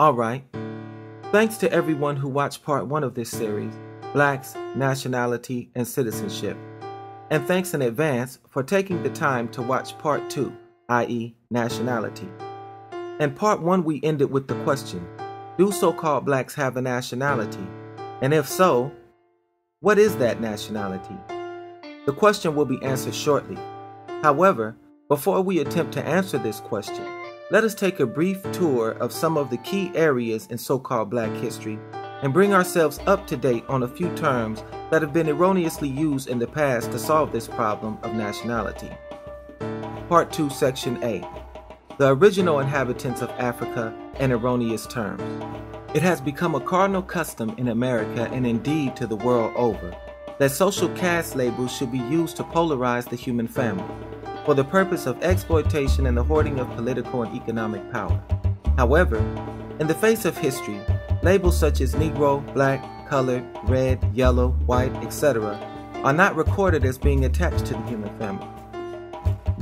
Alright, thanks to everyone who watched part 1 of this series, Blacks, Nationality, and Citizenship. And thanks in advance for taking the time to watch part 2, i.e. Nationality. In part 1 we ended with the question, do so-called blacks have a nationality? And if so, what is that nationality? The question will be answered shortly. However, before we attempt to answer this question, let us take a brief tour of some of the key areas in so-called black history and bring ourselves up to date on a few terms that have been erroneously used in the past to solve this problem of nationality. Part 2, Section A. The original inhabitants of Africa and erroneous terms. It has become a cardinal custom in America and indeed to the world over that social caste labels should be used to polarize the human family for the purpose of exploitation and the hoarding of political and economic power. However, in the face of history, labels such as Negro, Black, Colored, Red, Yellow, White, etc. are not recorded as being attached to the human family.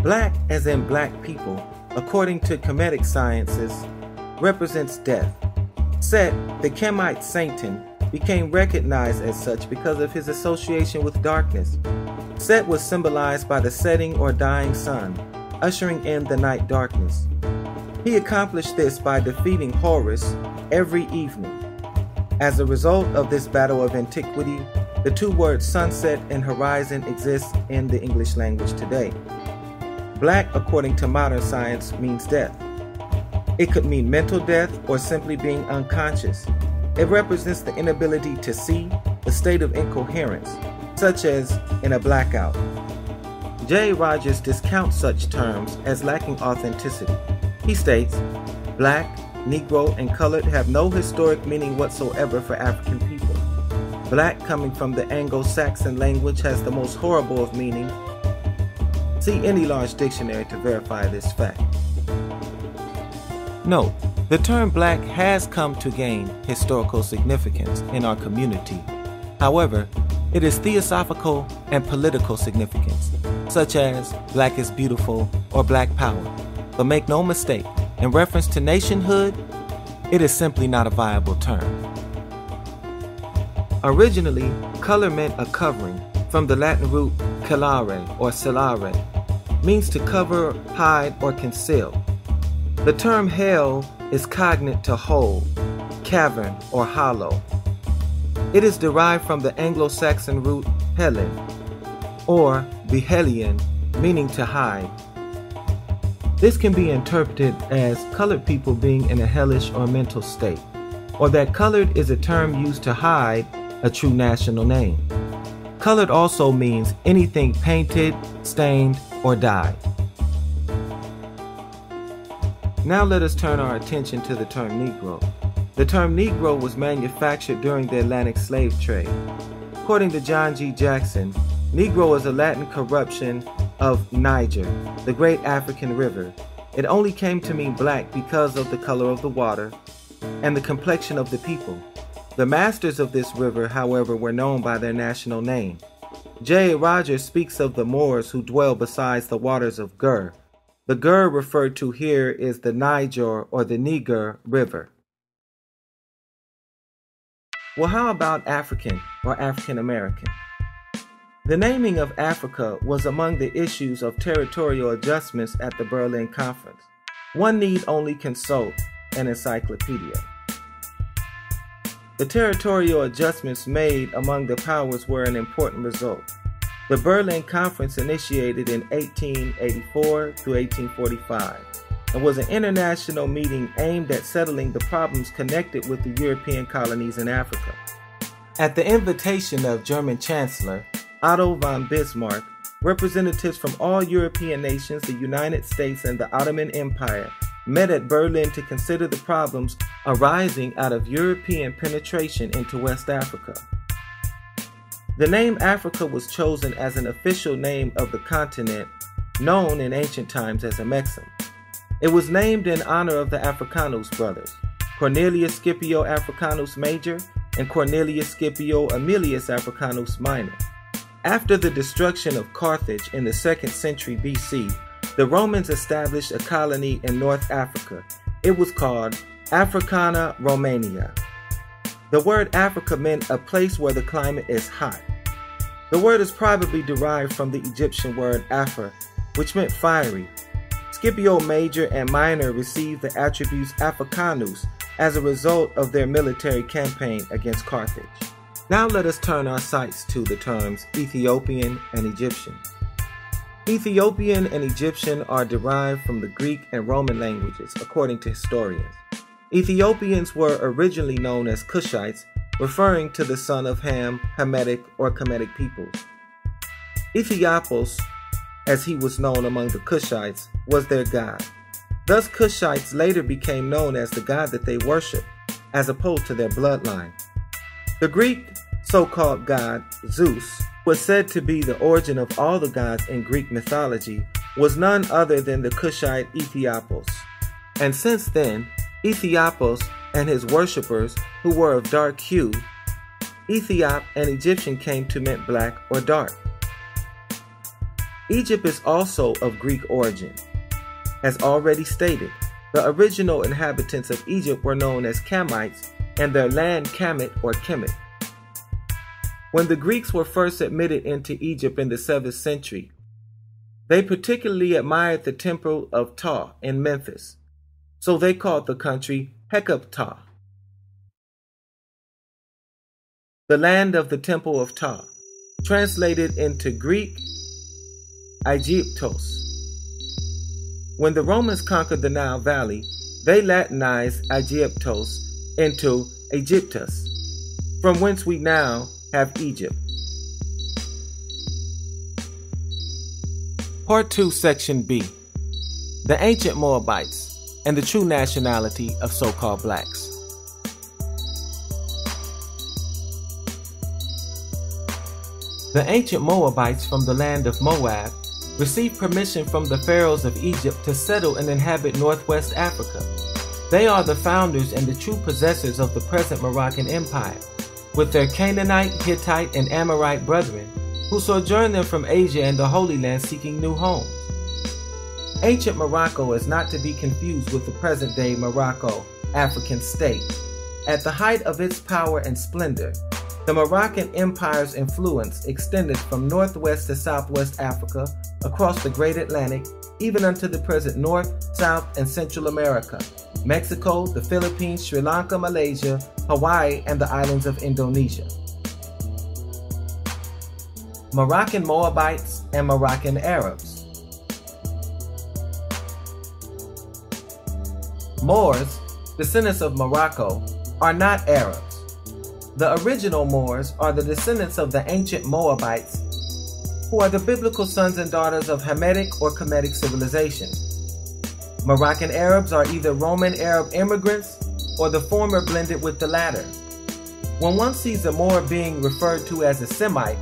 Black, as in black people, according to Kemetic sciences, represents death. Set, the Kemite Satan, became recognized as such because of his association with darkness. Set was symbolized by the setting or dying sun, ushering in the night darkness. He accomplished this by defeating Horus every evening. As a result of this battle of antiquity, the two words sunset and horizon exist in the English language today. Black, according to modern science, means death. It could mean mental death or simply being unconscious. It represents the inability to see, the state of incoherence, such as in a blackout. J. Rogers discounts such terms as lacking authenticity. He states, Black, Negro, and colored have no historic meaning whatsoever for African people. Black, coming from the Anglo-Saxon language, has the most horrible of meaning. See any large dictionary to verify this fact. Note, the term black has come to gain historical significance in our community. However, it is theosophical and political significance, such as black is beautiful or black power. But make no mistake, in reference to nationhood, it is simply not a viable term. Originally, color meant a covering, from the Latin root celare or celare, means to cover, hide, or conceal. The term hell is cognate to hole, cavern, or hollow. It is derived from the Anglo-Saxon root helen, or the Hellion, meaning to hide. This can be interpreted as colored people being in a hellish or mental state, or that colored is a term used to hide a true national name. Colored also means anything painted, stained, or dyed. Now let us turn our attention to the term Negro. The term Negro was manufactured during the Atlantic slave trade. According to John G. Jackson, Negro is a Latin corruption of Niger, the great African river. It only came to mean black because of the color of the water and the complexion of the people. The masters of this river, however, were known by their national name. J. Rogers speaks of the Moors who dwell beside the waters of Gur. The Gur referred to here is the Niger or the Niger River. Well, how about African or African American? The naming of Africa was among the issues of territorial adjustments at the Berlin Conference. One need only consult an encyclopedia. The territorial adjustments made among the powers were an important result. The Berlin Conference initiated in 1884 through 1845 and was an international meeting aimed at settling the problems connected with the European colonies in Africa. At the invitation of German Chancellor Otto von Bismarck, representatives from all European nations, the United States, and the Ottoman Empire met at Berlin to consider the problems arising out of European penetration into West Africa. The name Africa was chosen as an official name of the continent, known in ancient times as Amexem. It was named in honor of the Africanus brothers, Cornelius Scipio Africanus Major and Cornelius Scipio Aemilius Africanus Minor. After the destruction of Carthage in the 2nd century BC, the Romans established a colony in North Africa. It was called Africana Romania. The word Africa meant a place where the climate is hot. The word is probably derived from the Egyptian word Afra, which meant fiery. Scipio Major and Minor received the attributes Africanus as a result of their military campaign against Carthage. Now let us turn our sights to the terms Ethiopian and Egyptian. Ethiopian and Egyptian are derived from the Greek and Roman languages, according to historians. Ethiopians were originally known as Cushites, referring to the son of Ham, Hamitic, or Kemetic peoples. Ethiopios, as he was known among the Cushites, was their god. Thus Cushites later became known as the god that they worshiped, as opposed to their bloodline. The Greek so-called god, Zeus, was said to be the origin of all the gods in Greek mythology, was none other than the Cushite Ethiopios. And since then, Ethiopios and his worshippers, who were of dark hue, Ethiop and Egyptian came to mean black or dark. Egypt is also of Greek origin. As already stated, the original inhabitants of Egypt were known as Kamites and their land Kamit or Kemet. When the Greeks were first admitted into Egypt in the 7th century, they particularly admired the temple of Ptah in Memphis, so they called the country Hekab-Ptah, the land of the temple of Ptah, translated into Greek, Aegyptos. When the Romans conquered the Nile Valley, they Latinized Aegyptos into Aegyptus, from whence we now have Egypt. Part 2, Section B. The Ancient Moabites and the True Nationality of So-Called Blacks. The ancient Moabites from the land of Moab received permission from the pharaohs of Egypt to settle and inhabit northwest Africa. They are the founders and the true possessors of the present Moroccan Empire, with their Canaanite, Hittite, and Amorite brethren, who sojourned them from Asia and the Holy Land seeking new homes. Ancient Morocco is not to be confused with the present-day Morocco, African state. At the height of its power and splendor, the Moroccan Empire's influence extended from northwest to southwest Africa, across the Great Atlantic, even unto the present North, South, and Central America, Mexico, the Philippines, Sri Lanka, Malaysia, Hawaii, and the islands of Indonesia. Moroccan Moabites and Moroccan Arabs. Moors, descendants of Morocco, are not Arabs. The original Moors are the descendants of the ancient Moabites, who are the biblical sons and daughters of Hamitic or Kemetic civilization. Moroccan Arabs are either Roman Arab immigrants or the former blended with the latter. When one sees a Moor being referred to as a Semite,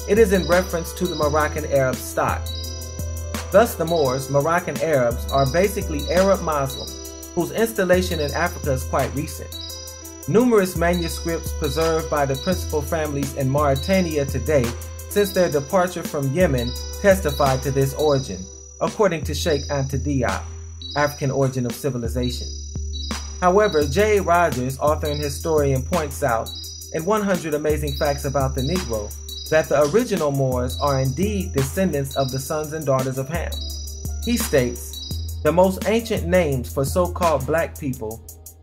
it is in reference to the Moroccan Arab stock. Thus the Moors, Moroccan Arabs, are basically Arab Muslims whose installation in Africa is quite recent. Numerous manuscripts preserved by the principal families in Mauritania today since their departure from Yemen testify to this origin, according to Sheikh Anta Diop, African Origin of Civilization. However, J. Rogers, author and historian, points out in 100 Amazing Facts About the Negro that the original Moors are indeed descendants of the sons and daughters of Ham. He states, the most ancient names for so-called black people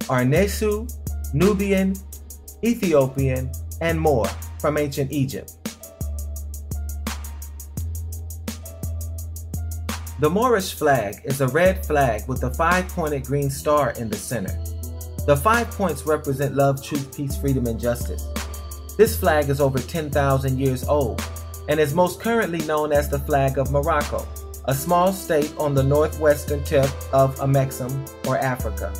are Nesu, Nubian, Ethiopian, and Moor from ancient Egypt. The Moorish flag is a red flag with a 5-pointed green star in the center. The 5 points represent love, truth, peace, freedom, and justice. This flag is over 10,000 years old and is most currently known as the flag of Morocco, a small state on the northwestern tip of Amexem or Africa.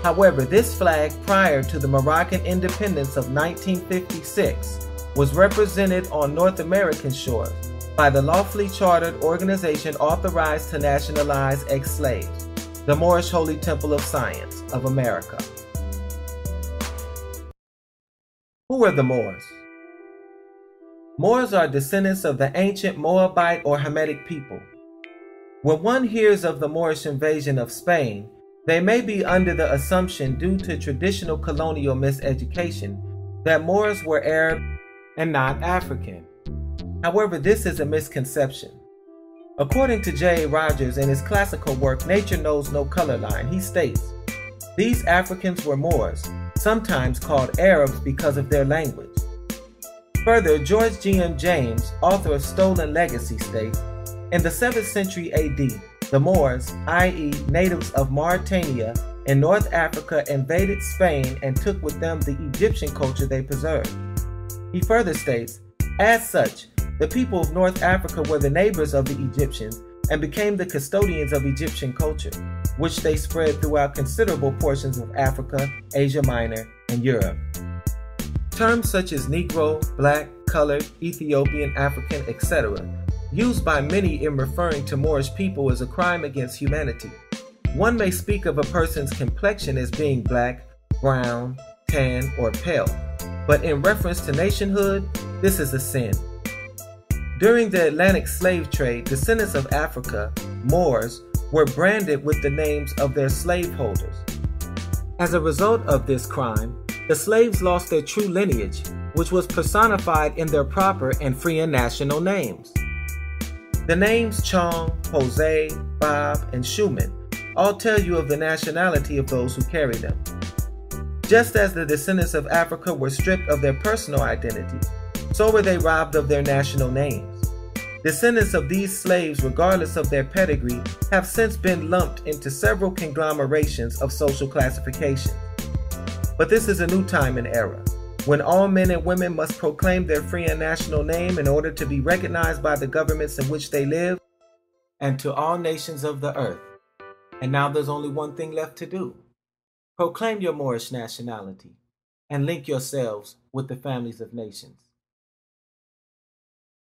However, this flag prior to the Moroccan independence of 1956 was represented on North American shores by the lawfully chartered organization authorized to nationalize ex-slaves, the Moorish Holy Temple of Science of America. Who are the Moors? Moors are descendants of the ancient Moabite or Hamitic people. When one hears of the Moorish invasion of Spain, They may be under the assumption, due to traditional colonial miseducation, that Moors were Arab and not African. However, this is a misconception. According to J. Rogers in his classical work, Nature Knows No Color Line, he states, "These Africans were Moors, sometimes called Arabs because of their language." Further, George G.M. James, author of Stolen Legacy, states, "In the 7th century AD, the Moors, i.e. natives of Mauritania in North Africa, invaded Spain and took with them the Egyptian culture they preserved." He further states, "As such, the people of North Africa were the neighbors of the Egyptians and became the custodians of Egyptian culture, which they spread throughout considerable portions of Africa, Asia Minor, and Europe." Terms such as Negro, Black, Colored, Ethiopian, African, etc., used by many in referring to Moorish people, is a crime against humanity. One may speak of a person's complexion as being black, brown, tan, or pale, but in reference to nationhood, this is a sin. During the Atlantic slave trade, descendants of Africa, Moors, were branded with the names of their slaveholders. As a result of this crime, the slaves lost their true lineage, which was personified in their proper and free and national names. The names Chong, Jose, Bob, and Schumann all tell you of the nationality of those who carry them. Just as the descendants of Africa were stripped of their personal identity, so were they robbed of their national names. Descendants of these slaves, regardless of their pedigree, have since been lumped into several conglomerations of social classification. But this is a new time and era, when all men and women must proclaim their free and national name in order to be recognized by the governments in which they live and to all nations of the earth. And now there's only one thing left to do. Proclaim your Moorish nationality and link yourselves with the families of nations.